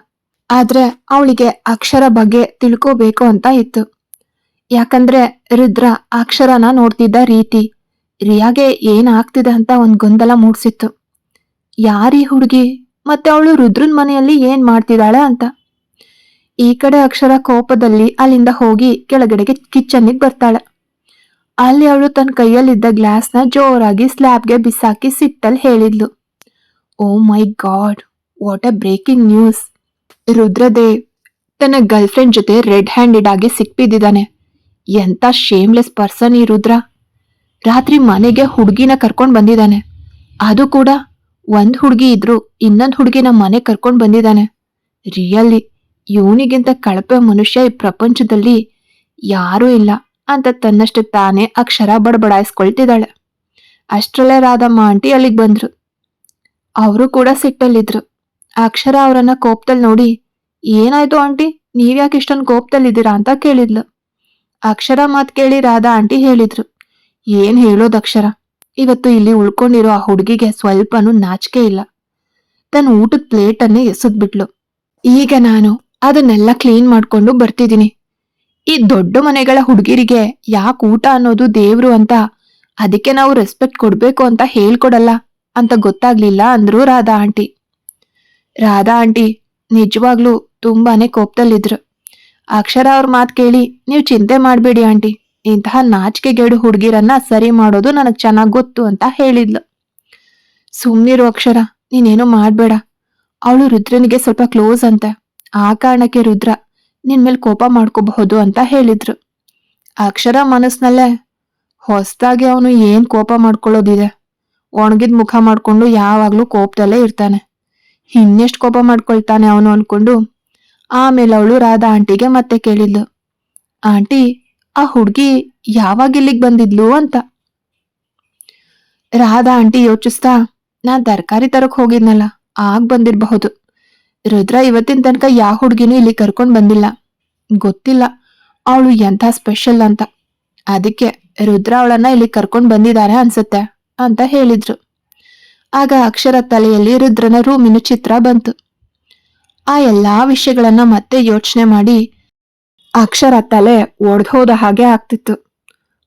ಆದ್ರೆ ಅವಳಿಗೆ ಅಕ್ಷರ ಬಗ್ಗೆ ತಿಳ್ಕೋಬೇಕು ಅಂತ ಇತ್ತು. ಯಾಕಂದ್ರೆ ರುದ್ರ ಅಕ್ಷರನ ನೋಡ್ತಿದ್ದ ರೀತಿ ರಿಯಾಗೆ ಏನಾಗ್ತಿದೆ ಅಂತ ಒಂದ್ ಗೊಂದಲ ಮೂಡ್ಸಿತ್ತು. ಯಾರೀ ಹುಡುಗಿ, ಮತ್ತೆ ಅವಳು ರುದ್ರನ್ ಮನೆಯಲ್ಲಿ ಏನ್ ಮಾಡ್ತಿದ್ದಾಳೆ ಅಂತ. ಈ ಕಡೆ ಅಕ್ಷರ ಕೋಪದಲ್ಲಿ ಅಲ್ಲಿಂದ ಹೋಗಿ ಕೆಳಗಡೆಗೆ ಕಿಚನ್ನಿಗೆ ಬರ್ತಾಳೆ. ಅಲ್ಲಿ ಅವಳು ತನ್ನ ಕೈಯಲ್ಲಿದ್ದ ಗ್ಲಾಸ್ನ ಜೋರಾಗಿ ಸ್ಲ್ಯಾಬ್ಗೆ ಬಿಸಾಕಿ ಸಿಟ್ಟಲ್ಲಿ ಹೇಳಿದ್ಲು, oh my God, what a breaking news. Rudradev ತನ್ನ ಗರ್ಲ್ ಫ್ರೆಂಡ್ ಜೊತೆ ರೆಡ್ ಹ್ಯಾಂಡೆಡ್ ಆಗಿ ಸಿಕ್ಬಿದ್ದಿದ್ದಾನೆ. ಎಂತ ಶೇಮ್ಲೆಸ್ ಪರ್ಸನ್ ಈ ರುದ್ರ. ರಾತ್ರಿ ಮನೆಗೆ ಹುಡುಗಿನ ಕರ್ಕೊಂಡ್ ಬಂದಿದ್ದಾನೆ. ಅದು ಕೂಡ ಒಂದ್ ಹುಡುಗಿ ಇದ್ರು ಇನ್ನೊಂದ್ ಹುಡುಗಿನ ಮನೆ ಕರ್ಕೊಂಡ್ ಬಂದಿದ್ದಾನೆ. ರಿಯಲಿ ಇವನಿಗಿಂತ ಕಳಪೆ ಮನುಷ್ಯ ಈ ಪ್ರಪಂಚದಲ್ಲಿ ಯಾರೂ ಇಲ್ಲ ಅಂತ ತನ್ನಷ್ಟು ತಾನೇ ಅಕ್ಷರ ಬಡಬಡಾಯಿಸ್ಕೊಳ್ತಿದ್ದಾಳೆ. ಅಷ್ಟ್ರಲ್ಲೇ ರಾಧಮ್ಮ ಆಂಟಿ ಅಲ್ಲಿಗೆ ಬಂದ್ರು. ಅವರು ಕೂಡ ಸಿಟ್ಟಲ್ಲಿದ್ರು. ಅಕ್ಷರ ಅವರನ್ನ ಕೋಪದಲ್ಲಿ ನೋಡಿ, ಏನಾಯ್ತು ಆಂಟಿ, ನೀವ್ಯಾಕೆ ಇಷ್ಟೊಂದು ಕೋಪದಲ್ಲಿದ್ದೀರಾ ಅಂತ ಕೇಳಿದ್ಲು. ಅಕ್ಷರ ಮಾತ್ ಕೇಳಿ ರಾಧಾ ಆಂಟಿ ಹೇಳಿದ್ರು, ಏನ್ ಹೇಳೋದು ಅಕ್ಷರ, ಇವತ್ತು ಇಲ್ಲಿ ಉಳ್ಕೊಂಡಿರೋ ಆ ಹುಡುಗಿಗೆ ಸ್ವಲ್ಪನೂ ನಾಚಿಕೆ ಇಲ್ಲ. ತನ್ನ ಊಟದ ಪ್ಲೇಟನ್ನೇ ಎಸೆದ್ಬಿಟ್ಲು. ಈಗ ನಾನು ಅದನ್ನೆಲ್ಲ ಕ್ಲೀನ್ ಮಾಡ್ಕೊಂಡು ಬರ್ತಿದ್ದೀನಿ. ಈ ದೊಡ್ಡ ಮನೆಗಳ ಹುಡುಗಿರಿಗೆ ಯಾಕೆ ಊಟ ಅನ್ನೋದು ದೇವ್ರು ಅಂತ, ಅದಕ್ಕೆ ನಾವು ರೆಸ್ಪೆಕ್ಟ್ ಕೊಡ್ಬೇಕು ಅಂತ ಹೇಳ್ಕೊಡಲ್ಲ ಅಂತ ಗೊತ್ತಾಗ್ಲಿಲ್ಲ ಅಂದ್ರು ರಾಧಾ ಆಂಟಿ. ರಾಧಾ ಆಂಟಿ ನಿಜವಾಗ್ಲೂ ತುಂಬಾನೇ ಕೋಪದಲ್ಲಿದ್ರು. ಅಕ್ಷರ ಅವ್ರ ಮಾತ್ ಕೇಳಿ, ನೀವು ಚಿಂತೆ ಮಾಡ್ಬೇಡಿ ಆಂಟಿ, ಇಂತಹ ನಾಚಿಕೆಗೇಡು ಹುಡುಗಿರನ್ನ ಸರಿ ಮಾಡೋದು ನನಗ್ ಚೆನ್ನಾಗ್ ಗೊತ್ತು ಅಂತ ಹೇಳಿದ್ಲು. ಸುಮ್ನಿರು ಅಕ್ಷರ, ನೀನೇನು ಮಾಡ್ಬೇಡ, ಅವಳು ರುದ್ರನಿಗೆ ಸ್ವಲ್ಪ ಕ್ಲೋಸ್ ಅಂತೆ, ಆ ಕಾರಣಕ್ಕೆ ರುದ್ರ ನಿನ್ ಮೇಲೆ ಕೋಪ ಮಾಡ್ಕೋಬಹುದು ಅಂತ ಹೇಳಿದ್ರು. ಅಕ್ಷರ ಮನಸ್ನಲ್ಲೇ, ಹೊಸ್ದಾಗಿ ಅವನು ಏನ್ ಕೋಪ ಮಾಡ್ಕೊಳ್ಳೋದಿದೆ, ಒಣಗಿದ್ ಮುಖ ಮಾಡ್ಕೊಂಡು ಯಾವಾಗ್ಲೂ ಕೋಪದಲ್ಲೇ ಇರ್ತಾನೆ, ಇನ್ನೆಷ್ಟು ಕೋಪ ಮಾಡ್ಕೊಳ್ತಾನೆ ಅವನು ಅನ್ಕೊಂಡು ಆಮೇಲೆ ಅವಳು ರಾಧಾ ಆಂಟಿಗೆ ಮತ್ತೆ ಕೇಳಿದ್ಲು, ಆಂಟಿ ಆ ಹುಡ್ಗಿ ಯಾವಾಗ ಇಲ್ಲಿಗೆ ಬಂದಿದ್ಲು ಅಂತ. ರಾಧಾ ಆಂಟಿ ಯೋಚಿಸ್ತಾ, ನಾನ್ ತರಕಾರಿ ತರಕ್ ಹೋಗಿದ್ನಲ್ಲ, ಆಗ್ ಬಂದಿರಬಹುದು. ರುದ್ರ ಇವತ್ತಿನ ತನಕ ಯಾವ ಹುಡ್ಗಿನೂ ಇಲ್ಲಿ ಕರ್ಕೊಂಡ್ ಬಂದಿಲ್ಲ, ಗೊತ್ತಿಲ್ಲ ಅವಳು ಎಂಥ ಸ್ಪೆಷಲ್ ಅಂತ, ಅದಕ್ಕೆ ರುದ್ರ ಅವಳನ್ನ ಇಲ್ಲಿ ಕರ್ಕೊಂಡ್ ಬಂದಿದ್ದಾರೆ ಅನ್ಸುತ್ತೆ ಅಂತ ಹೇಳಿದ್ರು. ಆಗ ಅಕ್ಷರ ತಲೆಯಲ್ಲಿ ರುದ್ರನ ರೂಮಿನ ಚಿತ್ರ ಬಂತು. ಆ ಎಲ್ಲಾ ವಿಷಯಗಳನ್ನ ಮತ್ತೆ ಯೋಚನೆ ಮಾಡಿ ಅಕ್ಷರ ತಲೆ ಒಡೆದೋದ ಹಾಗೆ ಆಗ್ತಿತ್ತು.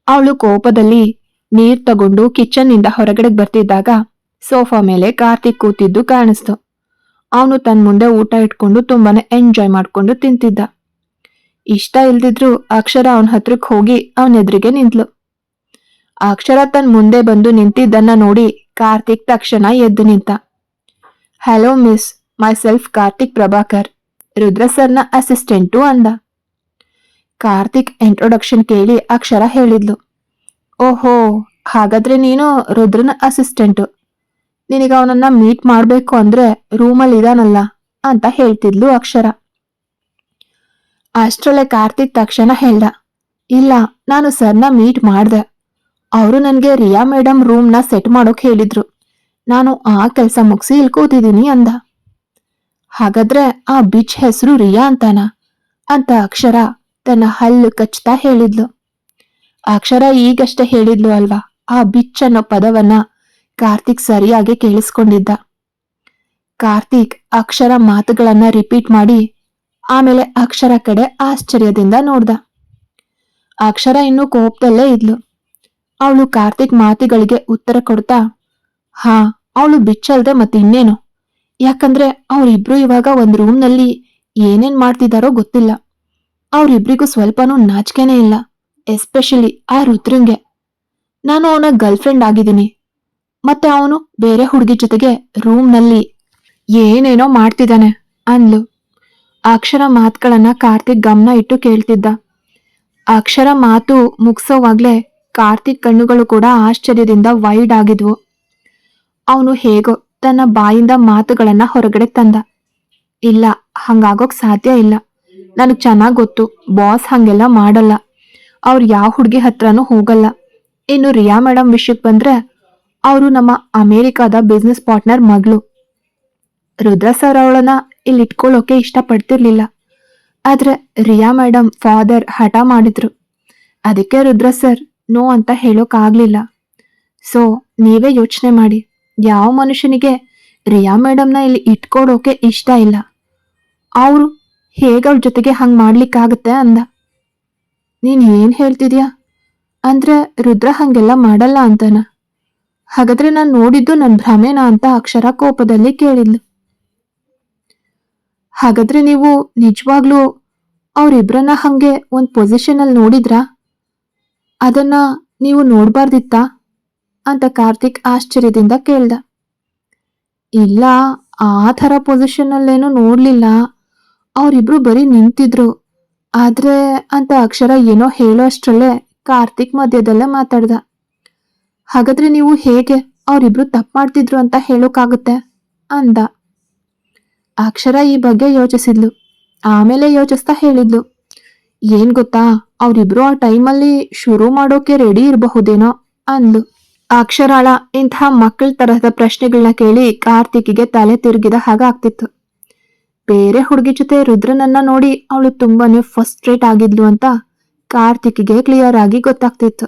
ಅವಳು ಕೋಪದಲ್ಲಿ ನೀರ್ ತಗೊಂಡು ಕಿಚನ್ ನಿಂದ ಹೊರಗಡೆ ಬರ್ತಿದ್ದಾಗ ಸೋಫಾ ಮೇಲೆ ಕಾರ್ತಿಕ್ ಕೂತಿದ್ದು ಕಾಣಿಸ್ತು. ಅವನು ತನ್ನ ಮುಂದೆ ಊಟ ಇಟ್ಕೊಂಡು ತುಂಬಾನೇ ಎಂಜಾಯ್ ಮಾಡ್ಕೊಂಡು ತಿಂತಿದ್ದ. ಇಷ್ಟ ಇಲ್ದಿದ್ರು ಅಕ್ಷರ ಅವನ ಹತ್ರಕ್ ಹೋಗಿ ಅವನ ಎದುರಿಗೆ ನಿಂತ್ಲು. ಅಕ್ಷರ ತನ್ನ ಮುಂದೆ ಬಂದು ನಿಂತಿದ್ದನ್ನ ನೋಡಿ ಕಾರ್ತಿಕ್ ತಕ್ಷಣ ಎದ್ದು ನಿಂತ. Hello miss, myself Karthik Prabhakar, Rudra ಸರ್ನ ಅಸಿಸ್ಟೆಂಟು ಅಂದ. ಕಾರ್ತಿಕ್ ಇಂಟ್ರೊಡಕ್ಷನ್ ಕೇಳಿ ಅಕ್ಷರ ಹೇಳಿದ್ಲು, ಓಹೋ, ಹಾಗಾದ್ರೆ ನೀನು ರುದ್ರನ ಅಸಿಸ್ಟೆಂಟು, ನಿನಗ ಅವನನ್ನ ಮೀಟ್ ಮಾಡ್ಬೇಕು ಅಂದ್ರೆ ರೂಮಲ್ಲಿ ಇದಾನಲ್ಲ ಅಂತ ಹೇಳ್ತಿದ್ಲು ಅಕ್ಷರ. ಅಷ್ಟ್ರಲ್ಲೇ ಕಾರ್ತಿಕ್ ತಕ್ಷಣ ಹೇಳ್ದ, ಇಲ್ಲ, ನಾನು ಸರ್ನ ಮೀಟ್ ಮಾಡ್ದೆ, ಅವರು ನನ್ಗೆ ರಿಯಾ ಮೇಡಮ್ ರೂಮ್ನ ಸೆಟ್ ಮಾಡೋಕ್ ಹೇಳಿದ್ರು, ನಾನು ಆ ಕೆಲಸ ಮುಗಿಸಿ ಇಲ್ಲಿ ಕೂತಿದ್ದೀನಿ ಅಂದ. ಹಾಗಾದ್ರೆ ಆ ಬಿಚ್ ಹೆಸರು ರಿಯಾ ಅಂತಾನ ಅಂತ ಅಕ್ಷರ ತನ್ನ ಹಲ್ಲು ಕಚ್ತಾ ಹೇಳಿದ್ಲು. ಅಕ್ಷರ ಈಗಷ್ಟೇ ಹೇಳಿದ್ಲು ಅಲ್ವಾ, ಆ ಬಿಚ್ ಅನ್ನೋ ಪದವನ್ನ ಕಾರ್ತಿಕ್ ಸರಿಯಾಗಿ ಕೇಳಿಸ್ಕೊಂಡಿದ್ದ. ಕಾರ್ತಿಕ್ ಅಕ್ಷರ ಮಾತುಗಳನ್ನ ರಿಪೀಟ್ ಮಾಡಿ ಆಮೇಲೆ ಅಕ್ಷರ ಕಡೆ ಆಶ್ಚರ್ಯದಿಂದ ನೋಡ್ದ. ಅಕ್ಷರ ಇನ್ನೂ ಕೋಪದಲ್ಲೇ ಇದ್ಲು. ಅವಳು ಕಾರ್ತಿಕ್ ಮಾತುಗಳಿಗೆ ಉತ್ತರ ಕೊಡ್ತಾ, ಹಾ, ಅವಳು ಬಿಚ್ಚಲ್ದೆ ಮತ್ತೆ ಇನ್ನೇನು. ಯಾಕಂದ್ರೆ ಅವ್ರಿಬ್ರು ಇವಾಗ ಒಂದ್ ರೂಮ್ನಲ್ಲಿ ಏನೇನ್ ಮಾಡ್ತಿದಾರೋ ಗೊತ್ತಿಲ್ಲ. ಅವ್ರಿಬ್ರಿಗೂ ಸ್ವಲ್ಪನೂ ನಾಚಿಕೆನೇ ಇಲ್ಲ, ಎಸ್ಪೆಷಲಿ ಆ ರುದ್ರಂಗೆ. ನಾನು ಅವನ ಗರ್ಲ್ ಫ್ರೆಂಡ್ ಆಗಿದ್ದೀನಿ, ಮತ್ತೆ ಅವನು ಬೇರೆ ಹುಡುಗಿ ಜೊತೆಗೆ ರೂಮ್ನಲ್ಲಿ ಏನೇನೋ ಮಾಡ್ತಿದ್ದಾನೆ ಅಂದ್ಲು. ಅಕ್ಷರ ಮಾತುಗಳನ್ನ ಕಾರ್ತಿಕ್ ಗಮನ ಇಟ್ಟು ಕೇಳ್ತಿದ್ದ. ಅಕ್ಷರ ಮಾತು ಮುಗ್ಸೋವಾಗ್ಲೇ ಕಾರ್ತಿಕ್ ಕಣ್ಣುಗಳು ಕೂಡ ಆಶ್ಚರ್ಯದಿಂದ ವೈಡ್ ಆಗಿದ್ವು. ಅವನು ಹೇಗೋ ತನ್ನ ಬಾಯಿಂದ ಮಾತುಗಳನ್ನ ಹೊರಗಡೆ ತಂದ. ಇಲ್ಲ, ಹಂಗಾಗೋಕ್ ಸಾಧ್ಯ ಇಲ್ಲ. ನನಗ್ ಚೆನ್ನಾಗ್ ಗೊತ್ತು, ಬಾಸ್ ಹಂಗೆಲ್ಲ ಮಾಡಲ್ಲ. ಅವ್ರು ಯಾವ ಹುಡುಗಿ ಹತ್ರನೂ ಹೋಗಲ್ಲ. ಇನ್ನು ರಿಯಾ ಮೇಡಮ್ ವಿಷಯಕ್ಕೆ ಬಂದ್ರೆ, ಅವರು ನಮ್ಮ ಅಮೇರಿಕಾದ ಬಿಸ್ನೆಸ್ ಪಾರ್ಟ್ನರ್ ಮಗಳು. ರುದ್ರ ಸರ್ ಅವಳನ್ನ ಇಲ್ಲಿ ಇಟ್ಕೊಳ್ಳೋಕೆ ಇಷ್ಟಪಡ್ತಿರ್ಲಿಲ್ಲ. ಆದ್ರೆ ರಿಯಾ ಮೇಡಮ್ ಫಾದರ್ ಹಠ ಮಾಡಿದ್ರು. ಅದಕ್ಕೆ ರುದ್ರ ಸರ್ ನೋ ಅಂತ ಹೇಳೋಕ್ ಆಗ್ಲಿಲ್ಲ. ಸೊ ನೀವೇ ಯೋಚನೆ ಮಾಡಿ, ಯಾವ ಮನುಷ್ಯನಿಗೆ ರಿಯಾ ಮೇಡಮ್ನ ಇಲ್ಲಿ ಇಟ್ಕೊಳೋಕೆ ಇಷ್ಟ ಇಲ್ಲ? ಅವರು ಹೇಗವ್ರ ಜೊತೆಗೆ ಹಂಗ್ ಮಾಡ್ಲಿಕ್ಕಾಗತ್ತೆ ಅಂದ. ನೀನ್ ಏನ್ ಹೇಳ್ತಿದ್ಯಾ? ಅಂದ್ರೆ ರುದ್ರ ಹಂಗೆಲ್ಲ ಮಾಡಲ್ಲ ಅಂತನ? ಹಾಗಾದ್ರೆ ನಾನ್ ನೋಡಿದ್ದು ನನ್ ಭ್ರಮೆನಾ ಅಂತ ಅಕ್ಷರ ಕೋಪದಲ್ಲಿ ಕೇಳಿದ್ಲು. ಹಾಗಾದ್ರೆ ನೀವು ನಿಜವಾಗ್ಲೂ ಅವ್ರಿಬ್ರನ್ನ ಹಂಗೆ ಒಂದ್ ಪೊಸಿಷನ್ ಅಲ್ಲಿ ನೋಡಿದ್ರಾ? ಅದನ್ನ ನೀವು ನೋಡ್ಬಾರ್ದಿತ್ತಾ ಅಂತ ಕಾರ್ತಿಕ್ ಆಶ್ಚರ್ಯದಿಂದ ಕೇಳ್ದ. ಇಲ್ಲ, ಆ ಥರ ಪೊಸಿಷನ್ ಅಲ್ಲೇನೂ ನೋಡ್ಲಿಲ್ಲ. ಅವರಿಬ್ರು ಬರೀ ನಿಂತಿದ್ರು. ಆದ್ರೆ ಅಂತ ಅಕ್ಷರ ಏನೋ ಹೇಳೋ ಅಷ್ಟ್ರಲ್ಲೇ ಕಾರ್ತಿಕ್ ಮಧ್ಯದಲ್ಲೇ ಮಾತಾಡ್ದ. ಹಾಗಾದ್ರೆ ನೀವು ಹೇಗೆ ಅವರಿಬ್ರು ತಪ್ಪು ಮಾಡ್ತಿದ್ರು ಅಂತ ಹೇಳೋಕ್ಕಾಗುತ್ತೆ ಅಂದ. ಅಕ್ಷರ ಈ ಬಗ್ಗೆ ಯೋಚಿಸಿದ್ಲು. ಆಮೇಲೆ ಯೋಚಿಸ್ತಾ ಹೇಳಿದ್ಲು, ಏನ್ ಗೊತ್ತಾ, ಅವರಿಬ್ರು ಆ ಟೈಮಲ್ಲಿ ಶುರು ಮಾಡೋಕೆ ರೆಡಿ ಇರಬಹುದೇನೋ ಅಂದ್ಲು. ಅಕ್ಷರಾಳ ಇಂತಹ ಮಕ್ಕಳ ತರಹದ ಪ್ರಶ್ನೆಗಳನ್ನ ಕೇಳಿ ಕಾರ್ತಿಕ್ಗೆ ತಲೆ ತಿರುಗಿದ ಹಾಗಾಗ್ತಿತ್ತು. ಬೇರೆ ಹುಡುಗಿ ಜೊತೆ ರುದ್ರನನ್ನ ನೋಡಿ ಅವಳು ತುಂಬಾನೇ ಫಸ್ಟ್ರೇಟ್ ಆಗಿದ್ಲು ಅಂತ ಕಾರ್ತಿಕ್ಗೆ ಕ್ಲಿಯರ್ ಆಗಿ ಗೊತ್ತಾಗ್ತಿತ್ತು.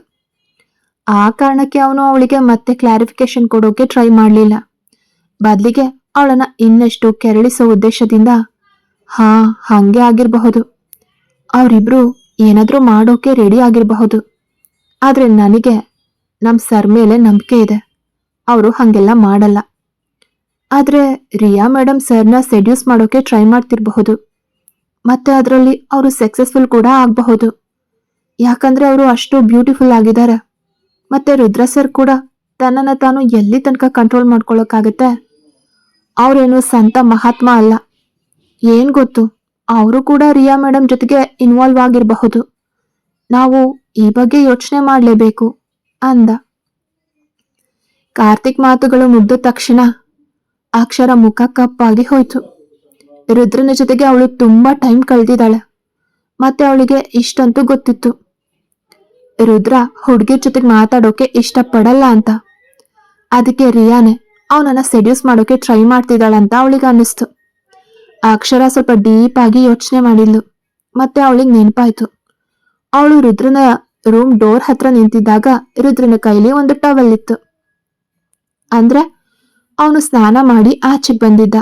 ಆ ಕಾರಣಕ್ಕೆ ಅವನು ಅವಳಿಗೆ ಮತ್ತೆ ಕ್ಲಾರಿಫಿಕೇಶನ್ ಕೊಡೋಕೆ ಟ್ರೈ ಮಾಡ್ಲಿಲ್ಲ. ಬದ್ಲಿಗೆ ಅವಳನ್ನ ಇನ್ನಷ್ಟು ಕೆರಳಿಸೋ ಉದ್ದೇಶದಿಂದ, ಹಾ, ಹಂಗೆ ಆಗಿರಬಹುದು. ಅವರಿಬ್ರು ಏನಾದ್ರೂ ಮಾಡೋಕೆ ರೆಡಿ ಆಗಿರಬಹುದು. ಆದ್ರೆ ನನಗೆ ನಮ್ ಸರ್ ಮೇಲೆ ನಂಬಿಕೆ ಇದೆ, ಅವರು ಹಂಗೆಲ್ಲ ಮಾಡಲ್ಲ. ಆದ್ರೆ ರಿಯಾ ಮೇಡಮ್ ಸರ್ನ ಸೆಡ್ಯೂಸ್ ಮಾಡೋಕೆ ಟ್ರೈ ಮಾಡ್ತಿರ್ಬಹುದು. ಮತ್ತೆ ಅದರಲ್ಲಿ ಅವರು ಸಕ್ಸಸ್ಫುಲ್ ಕೂಡ ಆಗಬಹುದು. ಯಾಕಂದ್ರೆ ಅವರು ಅಷ್ಟು ಬ್ಯೂಟಿಫುಲ್ ಆಗಿದ್ದಾರೆ. ಮತ್ತೆ ರುದ್ರ ಸರ್ ಕೂಡ ತನ್ನನ್ನ ತಾನು ಎಲ್ಲಿ ತನಕ ಕಂಟ್ರೋಲ್ ಮಾಡ್ಕೊಳ್ಳೋಕ್ಕಾಗತ್ತೆ? ಅವ್ರೇನು ಸಂತ ಮಹಾತ್ಮ ಅಲ್ಲ. ಏನ್ ಗೊತ್ತು, ಅವರು ಕೂಡ ರಿಯಾ ಮೇಡಮ್ ಜೊತೆಗೆ ಇನ್ವಾಲ್ವ್ ಆಗಿರಬಹುದು. ನಾವು ಈ ಬಗ್ಗೆ ಯೋಚನೆ ಮಾಡ್ಲೇಬೇಕು ಅಂದ. ಕಾರ್ತಿಕ್ ಮಾತುಗಳು ಮುಗ್ದ ತಕ್ಷಣ ಅಕ್ಷರ ಮುಖ ಕಪ್ಪಾಗಿ ಹೋಯ್ತು. ರುದ್ರನ ಜೊತೆಗೆ ಅವಳು ತುಂಬಾ ಟೈಮ್ ಕಳೆದಿದ್ದಾಳೆ. ಮತ್ತೆ ಅವಳಿಗೆ ಇಷ್ಟಂತೂ ಗೊತ್ತಿತ್ತು, ರುದ್ರ ಹುಡುಗಿರ್ ಜೊತೆಗೆ ಮಾತಾಡೋಕೆ ಇಷ್ಟಪಡಲ್ಲ ಅಂತ. ಅದಕ್ಕೆ ರಿಯಾನೆ ಅವನನ್ನ ಸೆಡ್ಯೂಸ್ ಮಾಡೋಕೆ ಟ್ರೈ ಮಾಡ್ತಿದ್ದಾಳಂತ ಅವಳಿಗೆ ಅನ್ನಿಸ್ತು. ಅಕ್ಷರ ಸ್ವಲ್ಪ ಡೀಪ್ ಆಗಿ ಯೋಚನೆ ಮಾಡಿದ್ಲು. ಮತ್ತೆ ಅವಳಿಗೆ ನೆನಪಾಯ್ತು, ಅವಳು ರುದ್ರನ ರೂಮ್ ಡೋರ್ ಹತ್ರ ನಿಂತಿದ್ದಾಗ ರುದ್ರನ ಕೈಲಿ ಒಂದು ಟವಲ್ ಇತ್ತು. ಅಂದ್ರೆ ಅವನು ಸ್ನಾನ ಮಾಡಿ ಆಚೆಗೆ ಬಂದಿದ್ದ.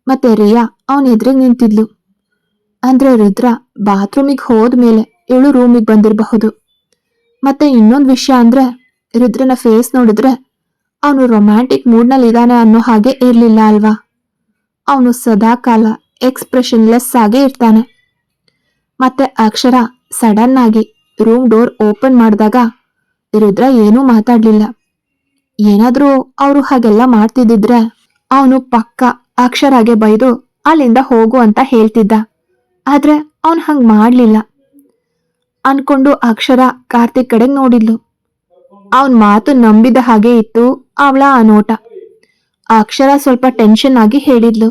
ಮತ್ತೆ ರಿಯಾ ಅವನ ಎದುರಿಗೆ ನಿಂತಿದ್ಲು. ಅಂದ್ರೆ ರುದ್ರ ಬಾತ್ರೂಮಿಗೆ ಹೋದ್ಮೇಲೆ ಇವಳು ರೂಮಿಗೆ ಬಂದಿರಬಹುದು. ಮತ್ತೆ ಇನ್ನೊಂದು ವಿಷಯ ಅಂದ್ರೆ, ರುದ್ರನ ಫೇಸ್ ನೋಡಿದ್ರೆ ಅವನು ರೊಮ್ಯಾಂಟಿಕ್ ಮೂಡ್ನಲ್ಲಿ ಇದ್ದಾನೆ ಅನ್ನೋ ಹಾಗೆ ಇರ್ಲಿಲ್ಲ ಅಲ್ವಾ? ಅವನು ಸದಾಕಾಲ ಎಕ್ಸ್ಪ್ರೆಷನ್ಲೆಸ್ ಆಗೇ ಇರ್ತಾನೆ. ಮತ್ತೆ ಅಕ್ಷರ ಸಡನ್ ಆಗಿ ರೂಮ್ ಡೋರ್ ಓಪನ್ ಮಾಡಿದಾಗ ರುದ್ರ ಏನೂ ಮಾತಾಡ್ಲಿಲ್ಲ. ಏನಾದ್ರೂ ಅವರು ಹಾಗೆಲ್ಲ ಮಾಡ್ತಿದ್ದಿದ್ರೆ ಅವನು ಪಕ್ಕ ಅಕ್ಷರಾಗೆ ಬೈದು ಅಲ್ಲಿಂದ ಹೋಗು ಅಂತ ಹೇಳ್ತಿದ್ದ. ಆದ್ರೆ ಅವನ್ ಹಂಗ್ ಮಾಡ್ಲಿಲ್ಲ ಅನ್ಕೊಂಡು ಅಕ್ಷರ ಕಾರ್ತಿಕ್ ಕಡೆಗ್ ನೋಡಿದ್ಲು. ಅವನ್ ಮಾತು ನಂಬಿದ ಹಾಗೆ ಇತ್ತು ಅವಳ ಆ ನೋಟ. ಅಕ್ಷರ ಸ್ವಲ್ಪ ಟೆನ್ಷನ್ ಆಗಿ ಹೇಳಿದ್ಲು,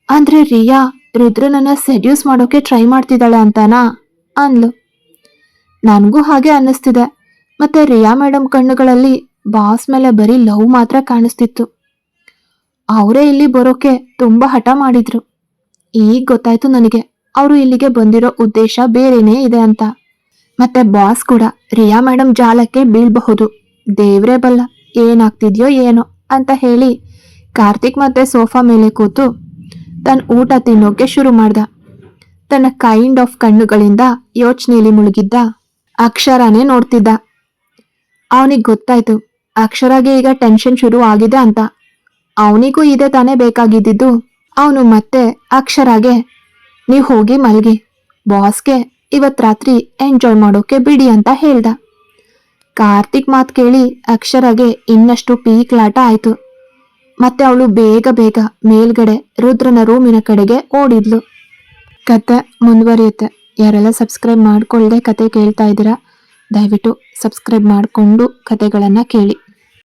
ಅಂದ್ರೆ ರಿಯಾ ರುದ್ರನನ್ನ ಸೆಡ್ಯೂಸ್ ಮಾಡೋಕೆ ಟ್ರೈ ಮಾಡ್ತಿದ್ದಾಳೆ ಅಂತಾನಾ ಅಂದ್ಲು. ನನ್ಗೂ ಹಾಗೆ ಅನ್ನಿಸ್ತಿದೆ. ಮತ್ತೆ ರಿಯಾ ಮೇಡಮ್ ಕಣ್ಣುಗಳಲ್ಲಿ ಬಾಸ್ ಮೇಲೆ ಬರೀ ಲವ್ ಮಾತ್ರ ಕಾಣಿಸ್ತಿತ್ತು. ಅವರೇ ಇಲ್ಲಿ ಬರೋಕೆ ತುಂಬಾ ಹಠ ಮಾಡಿದ್ರು. ಈಗ ಗೊತ್ತಾಯ್ತು ನನಗೆ, ಅವರು ಇಲ್ಲಿಗೆ ಬಂದಿರೋ ಉದ್ದೇಶ ಬೇರೆನೇ ಇದೆ ಅಂತ. ಮತ್ತೆ ಬಾಸ್ ಕೂಡ ರಿಯಾ ಮೇಡಮ್ ಜಾಲಕ್ಕೆ ಬೀಳ್ಬಹುದು. ದೇವ್ರೇ ಬಲ್ಲ ಏನಾಗ್ತಿದ್ಯೋ ಏನೋ ಅಂತ ಹೇಳಿ ಕಾರ್ತಿಕ್ ಮತ್ತೆ ಸೋಫಾ ಮೇಲೆ ಕೂತು ತನ್ನ ಊಟ ತಿನ್ನೋಕೆ ಶುರು ಮಾಡ್ದ. ತನ್ನ ಕೈಂಡ್ ಆಫ್ ಕಣ್ಣುಗಳಿಂದ ಯೋಚನೆಯಲ್ಲಿ ಮುಳುಗಿದ್ದ ಅಕ್ಷರನೇ ನೋಡ್ತಿದ್ದ. ಅವನಿಗೆ ಗೊತ್ತಾಯ್ತು ಅಕ್ಷರಾಗೆ ಈಗ ಟೆನ್ಷನ್ ಶುರು ಆಗಿದೆ ಅಂತ. ಅವನಿಗೂ ಇದೇ ತಾನೇ ಬೇಕಾಗಿದ್ದಿದ್ದು. ಅವನು ಮತ್ತೆ ಅಕ್ಷರಾಗೆ ನೀವ್ ಹೋಗಿ ಮಲ್ಗಿ, ಬಾಸ್ಗೆ ಇವತ್ ರಾತ್ರಿ ಎಂಜಾಯ್ ಮಾಡೋಕೆ ಬಿಡಿ ಅಂತ ಹೇಳ್ದ. ಕಾರ್ತಿಕ್ ಮಾತ್ ಕೇಳಿ ಅಕ್ಷರಾಗೆ ಇನ್ನಷ್ಟು ಪೀಕ್ಲಾಟ ಆಯ್ತು. ಮತ್ತೆ ಅವಳು ಬೇಗ ಬೇಗ ಮೇಲ್ಗಡೆ ರುದ್ರನ ರೂಮಿನ ಕಡೆಗೆ ಓಡಿದ್ಲು. ಕತೆ ಮುಂದುವರಿಯುತ್ತೆ. ಯಾರೆಲ್ಲ ಸಬ್ಸ್ಕ್ರೈಬ್ ಮಾಡ್ಕೊಳ್ಳದೆ ಕತೆ ಕೇಳ್ತಾ ಇದ್ದೀರಾ, ದಯವಿಟ್ಟು ಸಬ್ಸ್ಕ್ರೈಬ್ ಮಾಡಿಕೊಂಡು ಕತೆಗಳನ್ನು ಕೇಳಿ.